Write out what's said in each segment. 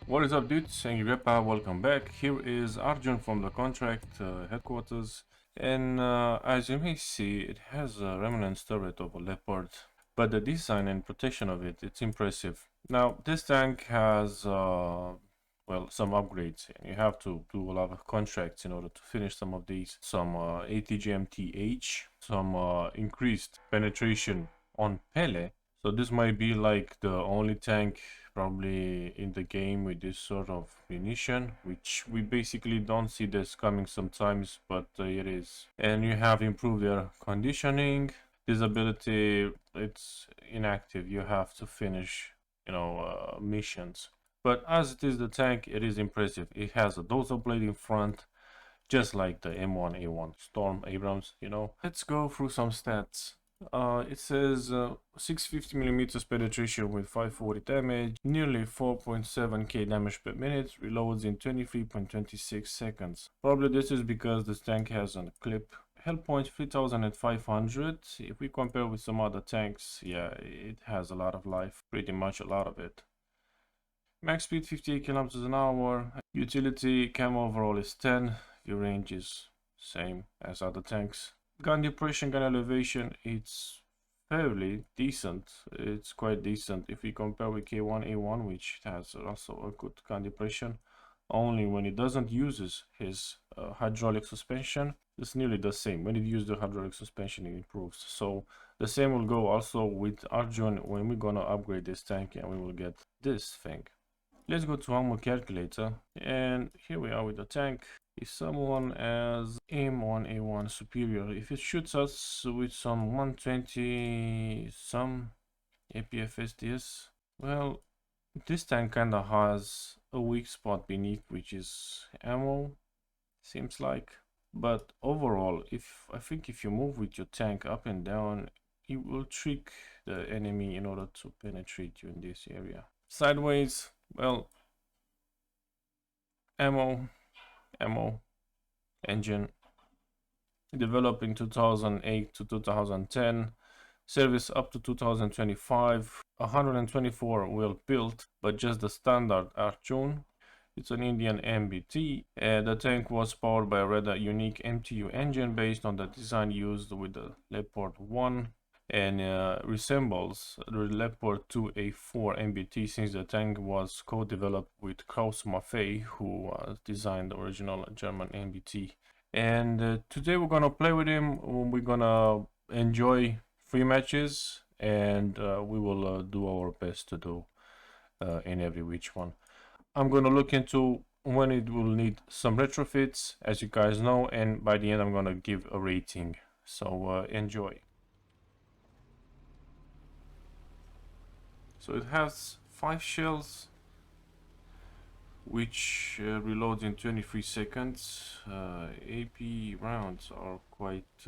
What is up, dudes? Thank you, Grandpa. Welcome back. Here is Arjun from the contract headquarters, and as you may see, it has a remnant turret of a Leopard, but the design and protection of it's impressive. Now, this tank has well, some upgrades, and you have to do a lot of contracts in order to finish some of these. Some ATGMTH, some increased penetration on Pele. So this might be like the only tank probably in the game with this sort of munition, which we basically don't see this coming sometimes, but it is. And you have improved their conditioning. This ability, it's inactive. You have to finish, missions. But as it is the tank, it is impressive. It has a dozer blade in front, just like the M1A1 Storm Abrams, Let's go through some stats. It says 650 millimeters penetration with 540 damage, nearly 4.7k damage per minute, reloads in 23.26 seconds. Probably this is because this tank has a clip. Health points 3500. If we compare with some other tanks, yeah, it has a lot of life, pretty much a lot of it. Max speed 58 kilometers an hour. Utility cam overall is 10. View range is same as other tanks. Gun depression, gun elevation, it's fairly decent. It's quite decent if we compare with K1A1, which has also a good gun depression. Only when it doesn't uses his hydraulic suspension, it's nearly the same. When it uses the hydraulic suspension, it improves. So the same will go also with Arjun when we're gonna upgrade this tank and we will get this thing. Let's go to ammo calculator, and here we are with the tank. If someone has M1A1 superior, if it shoots us with some 120 some APFSDS, well, this tank kinda has a weak spot beneath, which is ammo, seems like. But overall, I think if you move with your tank up and down, it will trick the enemy in order to penetrate you in this area. Sideways, well, ammo, engine, developed in 2008 to 2010, service up to 2025, 124 well built, but just the standard Arjun. It's an Indian MBT. The tank was powered by a rather unique MTU engine based on the design used with the Leopard 1, and resembles the Leopard 2A4 MBT since the tank was co-developed with Kraus Maffei, who designed the original German MBT. And today we're gonna play with him. We're gonna enjoy 3 matches, and we will do our best to do in every which one. I'm gonna look into when it will need some retrofits, as you guys know, and by the end I'm gonna give a rating. So enjoy. So it has 5 shells, which reloads in 23 seconds. AP rounds are quite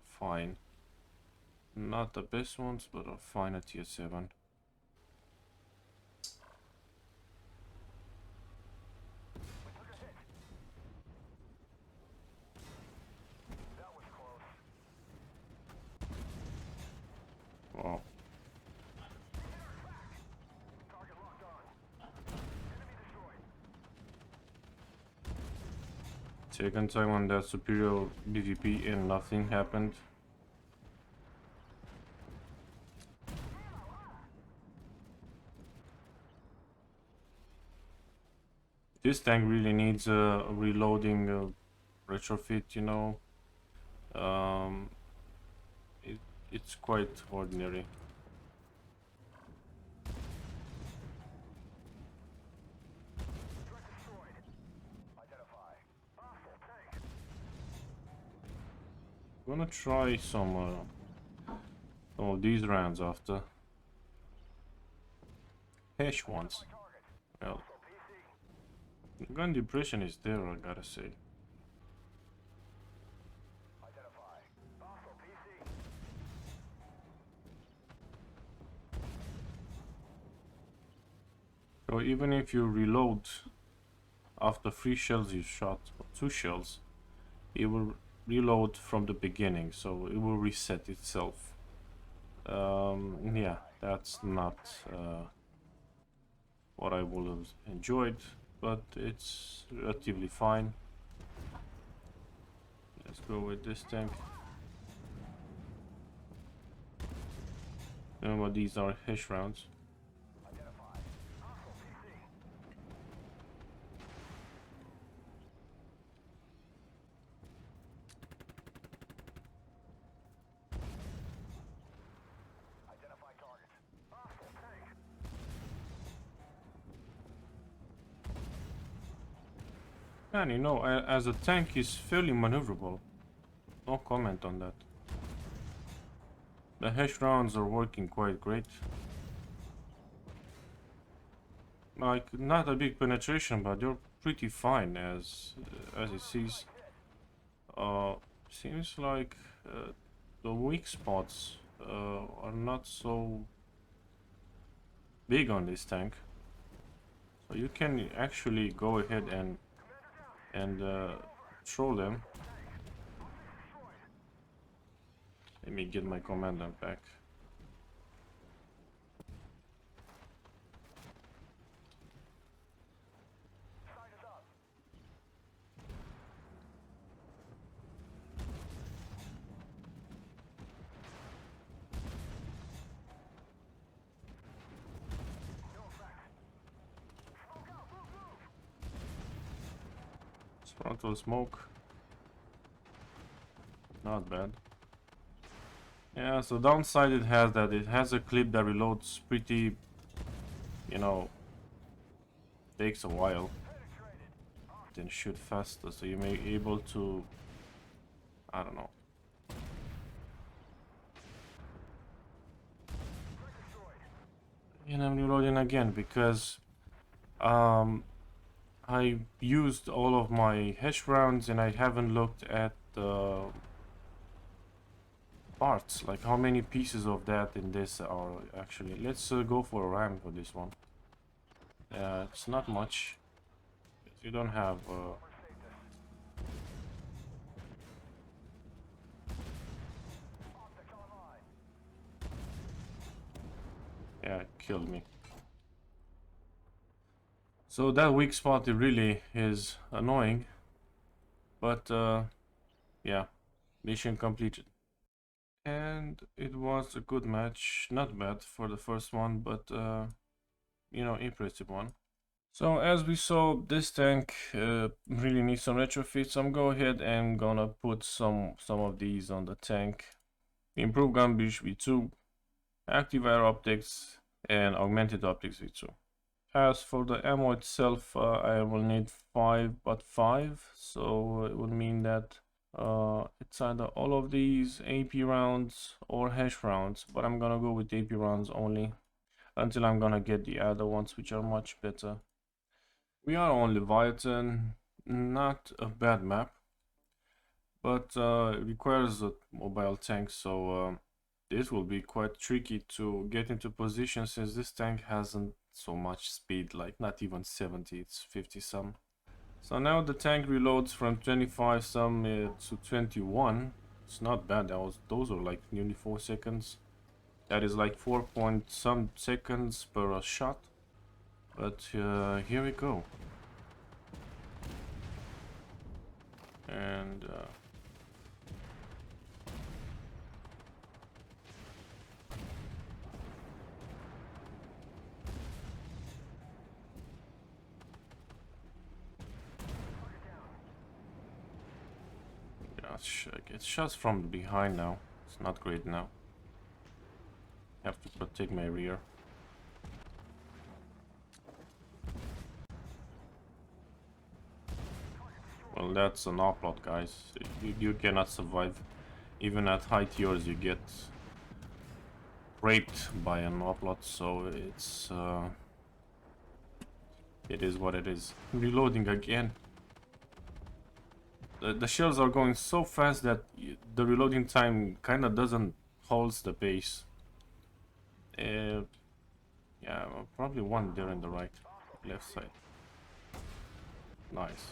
fine. Not the best ones, but are fine at tier 7. Wow. Second time on that superior BVP and nothing happened. This tank really needs a reloading retrofit, Um, it's quite ordinary. I'm gonna try some of these rounds after. Hash ones. Well, gun depression is there, I gotta say. So even if you reload after 3 shells you shot, or 2 shells, it will reload from the beginning, so it will reset itself. Yeah, that's not what I would have enjoyed, but it's relatively fine. Let's go with this tank. Remember, these are hash rounds. And you know, as a tank is fairly maneuverable. No comment on that. The hash rounds are working quite great. Like, not a big penetration, but they're pretty fine as it sees. Seems like the weak spots are not so big on this tank, so you can actually go ahead and throw them. Let me get my commandant back. Frontal smoke. Not bad. Yeah, so downside it has a clip that reloads pretty, you know, takes a while. Then shoot faster, so you may be able to, I don't know. And I'm reloading again because I used all of my hash rounds and I haven't looked at the parts, like how many pieces of that in this are actually. Let's go for a ram for this one. It's not much. You don't have yeah, it killed me. So that weak spot, it really is annoying, but yeah, mission completed. And it was a good match, not bad for the first one, but you know, impressive one. So as we saw, this tank really needs some retrofits. I'm go ahead and gonna put some of these on the tank. Improved gun beach V2, active air optics, and augmented optics V2. As for the ammo itself, I will need 5 but 5, so it would mean that it's either all of these AP rounds or hash rounds, but I'm gonna go with AP rounds only until I'm gonna get the other ones, which are much better. We are on Leviathan, not a bad map, but it requires a mobile tank, so this will be quite tricky to get into position since this tank hasn't so much speed, like not even 70, it's 50 some. So now the tank reloads from 25 some to 21. It's not bad. Those are like nearly 4 seconds. That is like 4 point some seconds per shot. But here we go. And get shots from behind now. It's not great now. Have to protect my rear. Well, that's an upload, guys. You cannot survive. Even at high tiers, you get raped by an upload, so it is what it is. Reloading again. The shells are going so fast that the reloading time kind of doesn't holds the pace. Yeah, probably one there in the left side. Nice.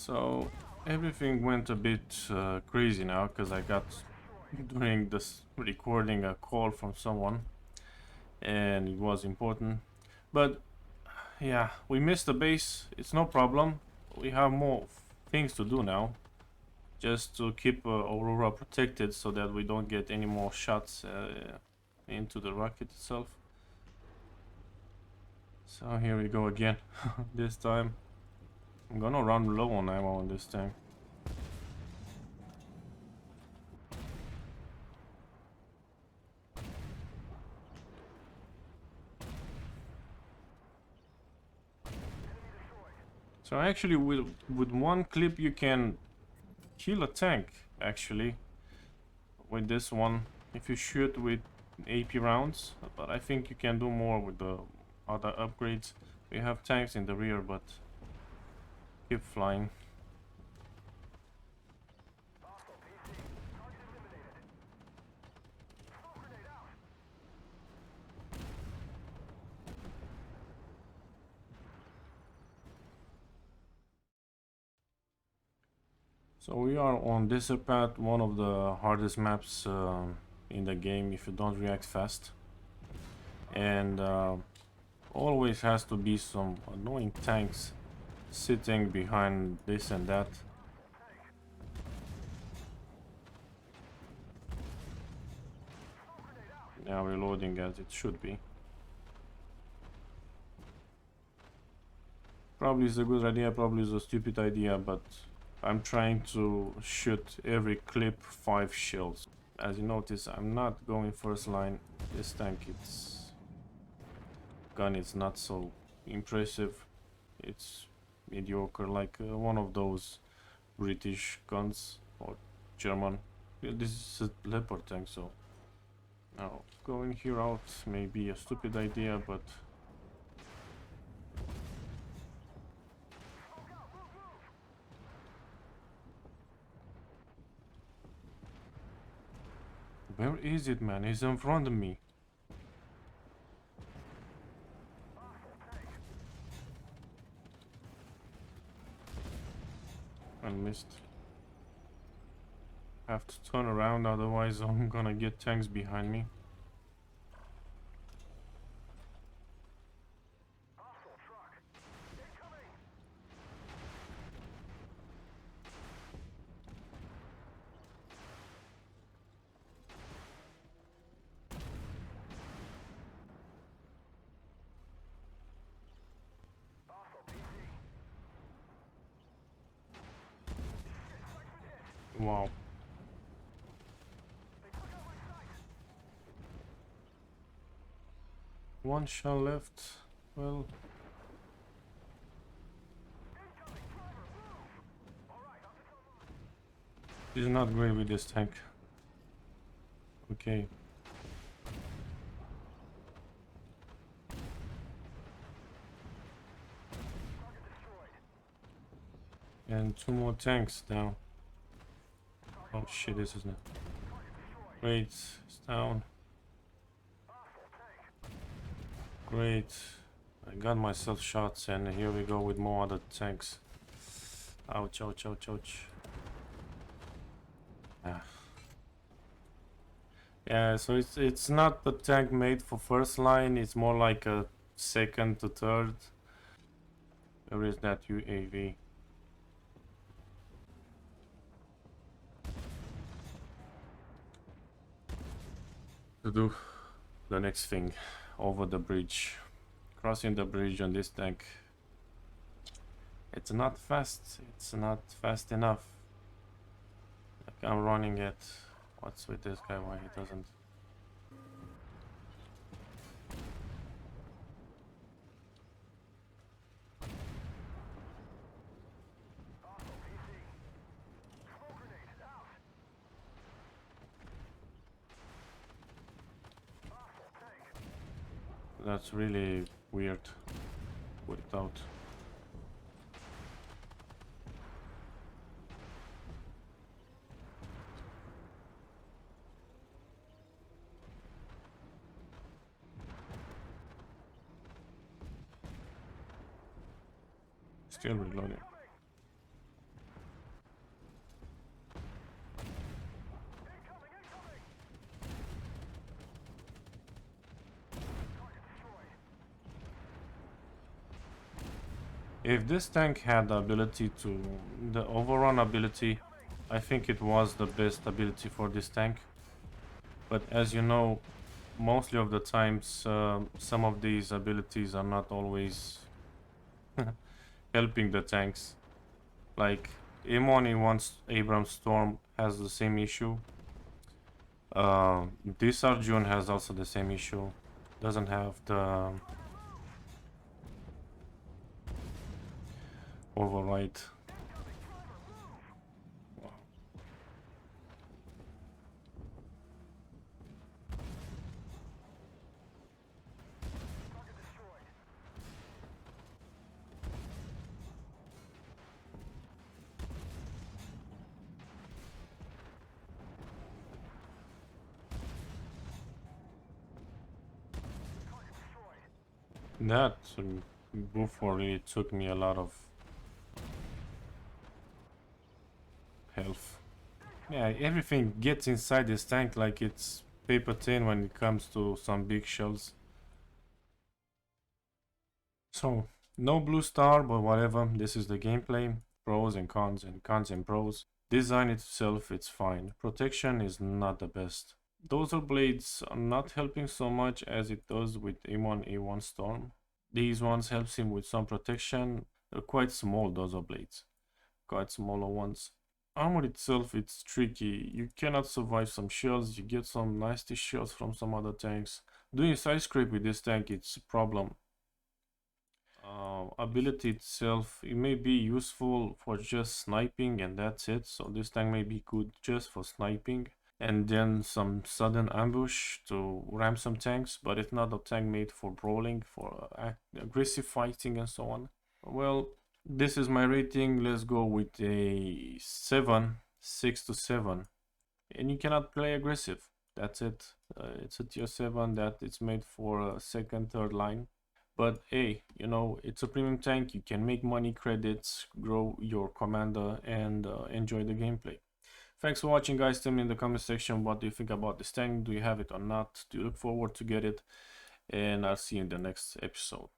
So everything went a bit crazy now because I got during this recording a call from someone and it was important, but yeah, we missed the base. It's no problem, we have more things to do now, just to keep Aurora protected so that we don't get any more shots into the rocket itself. So here we go again. This time I'm gonna run low on ammo on this tank. So actually with one clip you can kill a tank, actually, with this one, if you shoot with AP rounds, but I think you can do more with the other upgrades. We have tanks in the rear, but keep flying. So we are on Desert Path, one of the hardest maps in the game if you don't react fast. And always has to be some annoying tanks sitting behind this and that. Now reloading as it should be. Probably is a good idea, probably is a stupid idea, but I'm trying to shoot every clip 5 shells. As you notice, I'm not going first line. This tank, its gun is not so impressive. It's mediocre, like one of those British guns or German. This is a Leopard tank, so now going here out may be a stupid idea, but where is it, man? He's in front of me. I missed. Have to turn around, otherwise I'm gonna get tanks behind me. Wow. One shell left. Well, he's not great with this tank. Okay. And 2 more tanks down. Oh shit, this is not great. It's down. Great. I got myself shots, and here we go with more other tanks. Ouch, ouch, ouch, ouch. Yeah, so it's not the tank made for first line, it's more like a second to third. Where is that UAV? To do the next thing, over the bridge. Crossing the bridge on this tank. It's not fast, it's not fast enough. Like I'm running it. What's with this guy, why he doesn't? That's really weird. Without. Still reloading. If this tank had the ability to, the overrun ability, I think it was the best ability for this tank. But as you know, mostly of the times, some of these abilities are not always helping the tanks. Like M1A1 Abrams Storm has the same issue. This Arjun has also the same issue. Doesn't have the override. That before really took me a lot of health. Yeah, everything gets inside this tank like it's paper thin when it comes to some big shells. So, no blue star, but whatever, this is the gameplay. Pros and cons and pros. Design itself, it's fine. Protection is not the best. Dozer blades are not helping so much as it does with M1A1 Storm. These ones helps him with some protection. They're quite small dozer blades. Quite smaller ones. Armor itself, it's tricky. You cannot survive some shells. You get some nasty shells from some other tanks. Doing side scrape with this tank, it's a problem. Ability itself, it may be useful for just sniping and that's it. So this tank may be good just for sniping and then some sudden ambush to ram some tanks, but it's not a tank made for brawling, for aggressive fighting and so on. Well, this is my rating. Let's go with a 7, 6 to 7. And you cannot play aggressive. That's it. It's a tier 7 that it's made for a second, third line. But hey, you know, it's a premium tank. You can make money, credits, grow your commander, and enjoy the gameplay. Thanks for watching, guys. Tell me in the comment section what do you think about this tank. Do you have it or not? Do you look forward to get it? And I'll see you in the next episode.